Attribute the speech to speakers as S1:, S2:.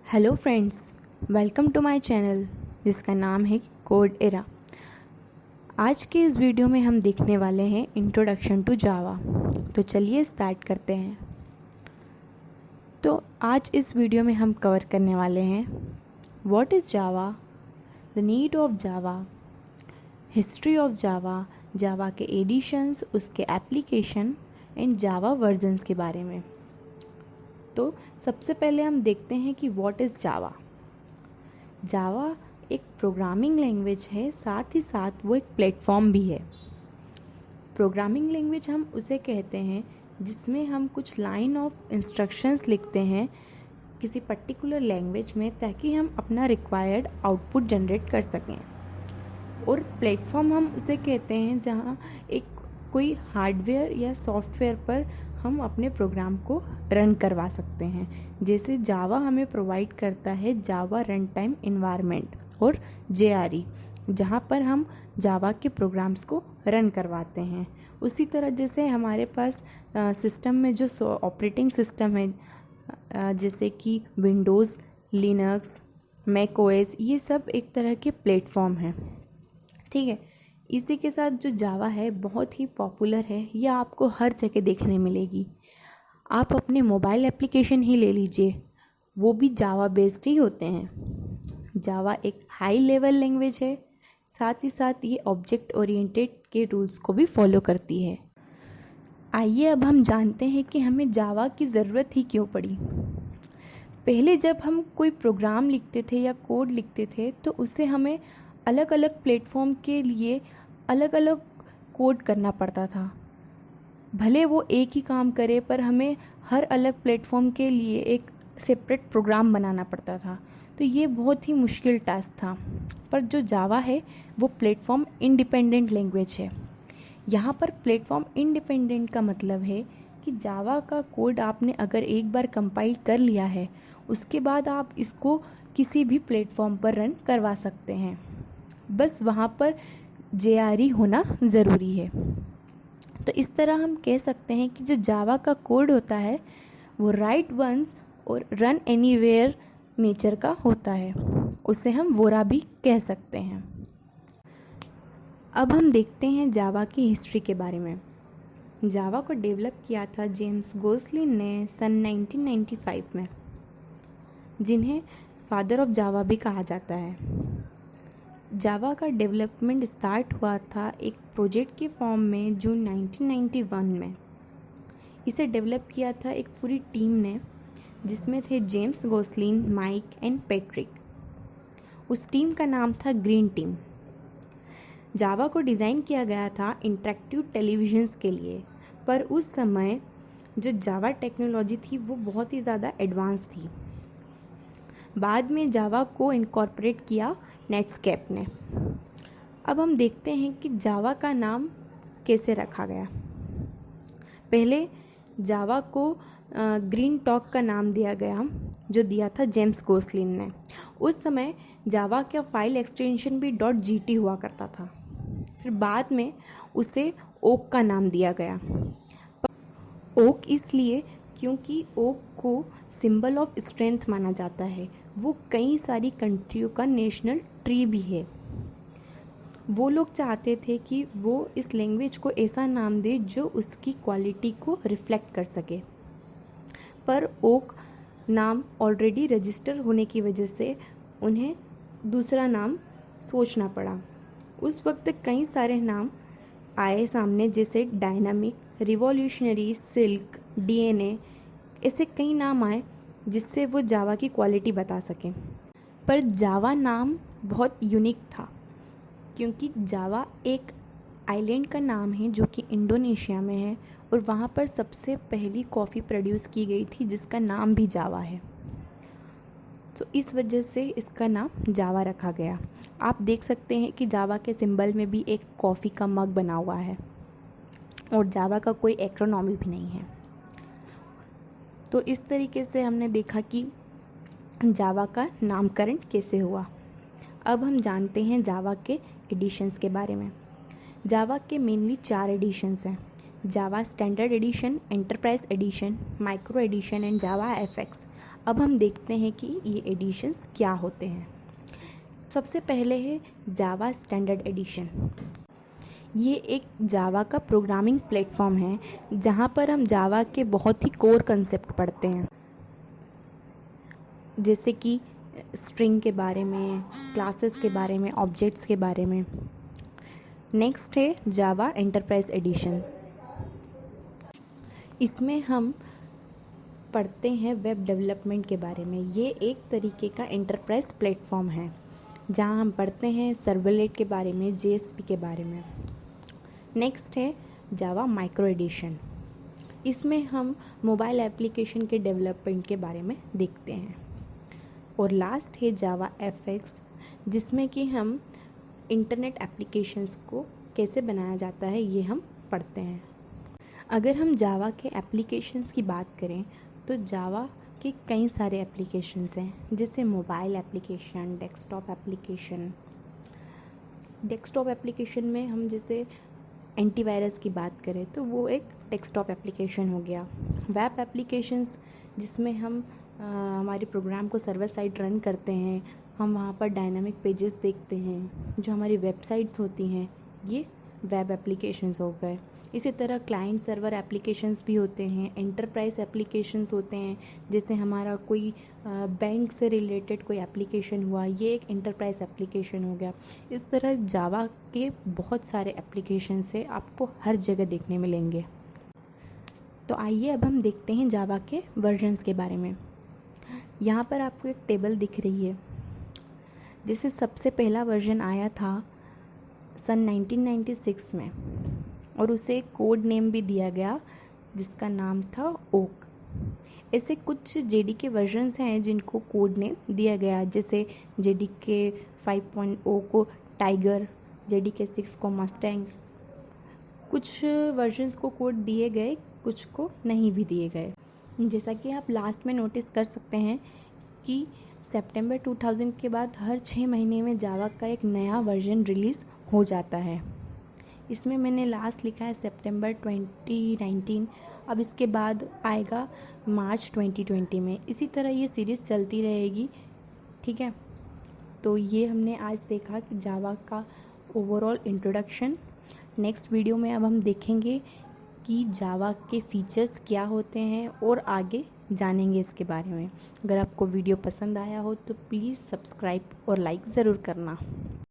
S1: Hello friends, welcome to my channel जिसका नाम है कोड एरा। आज के इस वीडियो में हम देखने वाले हैं इंट्रोडक्शन टू जावा। तो चलिए स्टार्ट करते हैं। तो आज इस वीडियो में हम कवर करने वाले हैं what is Java, the need of Java, history of Java, Java के एडिशंस, उसके एप्लीकेशन एंड जावा वर्जन्स के बारे में। तो सबसे पहले हम देखते हैं कि व्हाट इज़ जावा। जावा एक प्रोग्रामिंग लैंग्वेज है, साथ ही साथ वो एक प्लेटफॉर्म भी है। प्रोग्रामिंग लैंग्वेज हम उसे कहते हैं जिसमें हम कुछ लाइन ऑफ इंस्ट्रक्शंस लिखते हैं किसी पर्टिकुलर लैंग्वेज में, ताकि हम अपना रिक्वायर्ड आउटपुट जनरेट कर सकें। और प्लेटफॉर्म हम उसे कहते हैं जहाँ एक कोई हार्डवेयर या सॉफ्टवेयर पर हम अपने प्रोग्राम को रन करवा सकते हैं। जैसे जावा हमें प्रोवाइड करता है जावा रन टाइम इन्वायरमेंट और JRE, जहाँ पर हम जावा के प्रोग्राम्स को रन करवाते हैं। उसी तरह जैसे हमारे पास सिस्टम में जो ऑपरेटिंग सिस्टम है, जैसे कि विंडोज़, लिनक्स, मैक OS, ये सब एक तरह के प्लेटफॉर्म हैं। ठीक है, इसी के साथ जो जावा है बहुत ही पॉपुलर है, यह आपको हर जगह देखने मिलेगी। आप अपने मोबाइल एप्लीकेशन ही ले लीजिए, वो भी जावा बेस्ड ही होते हैं। जावा एक हाई लेवल लैंग्वेज है, साथ ही साथ ये ऑब्जेक्ट ओरिएंटेड के रूल्स को भी फॉलो करती है। आइए अब हम जानते हैं कि हमें जावा की ज़रूरत ही क्यों पड़ी। पहले जब हम कोई प्रोग्राम लिखते थे या कोड लिखते थे तो उसे हमें अलग अलग प्लेटफॉर्म के लिए अलग अलग कोड करना पड़ता था। भले वो एक ही काम करे, पर हमें हर अलग प्लेटफॉर्म के लिए एक सेपरेट प्रोग्राम बनाना पड़ता था। तो ये बहुत ही मुश्किल टास्क था। पर जो जावा है वो प्लेटफॉर्म इंडिपेंडेंट लैंग्वेज है। यहाँ पर प्लेटफॉर्म इंडिपेंडेंट का मतलब है कि जावा का कोड आपने अगर एक बार कंपाइल कर लिया है, उसके बाद आप इसको किसी भी प्लेटफॉर्म पर रन करवा सकते हैं। बस वहाँ पर JRE होना ज़रूरी है। तो इस तरह हम कह सकते हैं कि जो जावा का कोड होता है वो राइट वंस और रन एनीवेयर नेचर का होता है। उसे हम वोरा भी कह सकते हैं। अब हम देखते हैं जावा की हिस्ट्री के बारे में। जावा को डेवलप किया था जेम्स गोसलिन ने सन 1995 में, जिन्हें फादर ऑफ जावा भी कहा जाता है। जावा का डेवलपमेंट स्टार्ट हुआ था एक प्रोजेक्ट के फॉर्म में जून 1991 में। इसे डेवलप किया था एक पूरी टीम ने, जिसमें थे जेम्स गोसलिन, माइक एंड पैट्रिक। उस टीम का नाम था ग्रीन टीम। जावा को डिज़ाइन किया गया था इंटरेक्टिव टेलीविजन्स के लिए, पर उस समय जो जावा टेक्नोलॉजी थी वो बहुत ही ज़्यादा एडवांस थी। बाद में जावा को इनकॉर्पोरेट किया नेटस्केप ने। अब हम देखते हैं कि जावा का नाम कैसे रखा गया। पहले जावा को ग्रीन टॉक का नाम दिया गया, जो दिया था जेम्स गोसलिन ने। उस समय जावा का फाइल एक्सटेंशन भी .gt हुआ करता था। फिर बाद में उसे ओक का नाम दिया गया। ओक इसलिए क्योंकि ओक को सिंबल ऑफ स्ट्रेंथ माना जाता है। वो कई सारी कंट्रियों का नेशनल ट्री भी है। वो लोग चाहते थे कि वो इस लैंग्वेज को ऐसा नाम दे जो उसकी क्वालिटी को रिफ्लेक्ट कर सके, पर ओक नाम ऑलरेडी रजिस्टर होने की वजह से उन्हें दूसरा नाम सोचना पड़ा। उस वक्त कई सारे नाम आए सामने, जैसे डायनामिक, रिवॉल्यूशनरी, सिल्क, DNA, ऐसे कई नाम आए जिससे वो जावा की क्वालिटी बता सकें। पर जावा नाम बहुत यूनिक था, क्योंकि जावा एक आइलैंड का नाम है जो कि इंडोनेशिया में है, और वहाँ पर सबसे पहली कॉफ़ी प्रोड्यूस की गई थी जिसका नाम भी जावा है। तो इस वजह से इसका नाम जावा रखा गया। आप देख सकते हैं कि जावा के सिंबल में भी एक कॉफ़ी का मग बना हुआ है, और जावा का कोई एक्रोनॉमी भी नहीं है। तो इस तरीके से हमने देखा कि जावा का नामकरण कैसे हुआ। अब हम जानते हैं जावा के एडिशंस के बारे में। जावा के मेनली 4 एडिशंस हैं, Java standard edition, enterprise edition, micro edition and Java FX. अब हम देखते हैं कि ये एडिशंस क्या होते हैं। सबसे पहले है जावा स्टैंडर्ड एडिशन। ये एक जावा का प्रोग्रामिंग प्लेटफॉर्म है जहाँ पर हम जावा के बहुत ही कोर कंसेप्ट पढ़ते हैं, जैसे कि स्ट्रिंग के बारे में, क्लासेस के बारे में, ऑब्जेक्ट्स के बारे में। नेक्स्ट है जावा एंटरप्राइज एडिशन। इसमें हम पढ़ते हैं वेब डेवलपमेंट के बारे में। ये एक तरीके का एंटरप्राइज प्लेटफॉर्म है जहाँ हम पढ़ते हैं सर्वलेट के बारे में, जेएसपी के बारे में। नेक्स्ट है जावा माइक्रो एडिशन। इसमें हम मोबाइल एप्लीकेशन के डेवलपमेंट के बारे में देखते हैं। और लास्ट है जावा एफएक्स, जिसमें कि हम इंटरनेट एप्लीकेशंस को कैसे बनाया जाता है ये हम पढ़ते हैं। अगर हम जावा के एप्लीकेशंस की बात करें तो जावा के कई सारे एप्लीकेशंस हैं, जैसे mobile application, desktop application. Desktop application में हम जैसे एंटीवायरस की बात करें तो वो एक डेस्कटॉप एप्लीकेशन हो गया। वेब एप्लीकेशंस जिसमें हम हमारे प्रोग्राम को सर्वर साइड रन करते हैं, हम वहाँ पर डायनामिक पेजेस देखते हैं, जो हमारी वेबसाइट्स होती हैं, ये वेब एप्लीकेशंस हो गए। इसी तरह क्लाइंट सर्वर एप्लीकेशंस भी होते हैं, एंटरप्राइज एप्लीकेशंस होते हैं, जैसे हमारा कोई बैंक से रिलेटेड कोई एप्लीकेशन हुआ, ये एक एंटरप्राइज एप्लीकेशन हो गया। इस तरह जावा के बहुत सारे एप्लीकेशन से आपको हर जगह देखने मिलेंगे। तो आइए अब हम देखते हैं जावा के वर्जन्स के बारे में। यहाँ पर आपको एक टेबल दिख रही है, जिसे सबसे पहला वर्जन आया था सन 1996 में, और उसे कोड नेम भी दिया गया जिसका नाम था ओक। ऐसे कुछ जेडीके वर्जन्स हैं जिनको कोड नेम दिया गया, जैसे जेडीके 5.0 को टाइगर, जेडीके 6 को मस्टैंग। कुछ वर्जन्स को कोड दिए गए, कुछ को नहीं भी दिए गए। जैसा कि आप लास्ट में नोटिस कर सकते हैं कि सितंबर 2000 के बाद हर 6 महीने में जावा का एक नया वर्जन रिलीज़ हो जाता है। इसमें मैंने लास्ट लिखा है सितंबर 2019, अब इसके बाद आएगा मार्च 2020 में। इसी तरह ये सीरीज़ चलती रहेगी, ठीक है। तो ये हमने आज देखा कि जावा का ओवरऑल इंट्रोडक्शन। नेक्स्ट वीडियो में अब हम देखेंगे कि जावा के फीचर्स क्या होते हैं और आगे जानेंगे इसके बारे में। अगर आपको वीडियो पसंद आया हो तो प्लीज़ सब्सक्राइब और लाइक ज़रूर करना।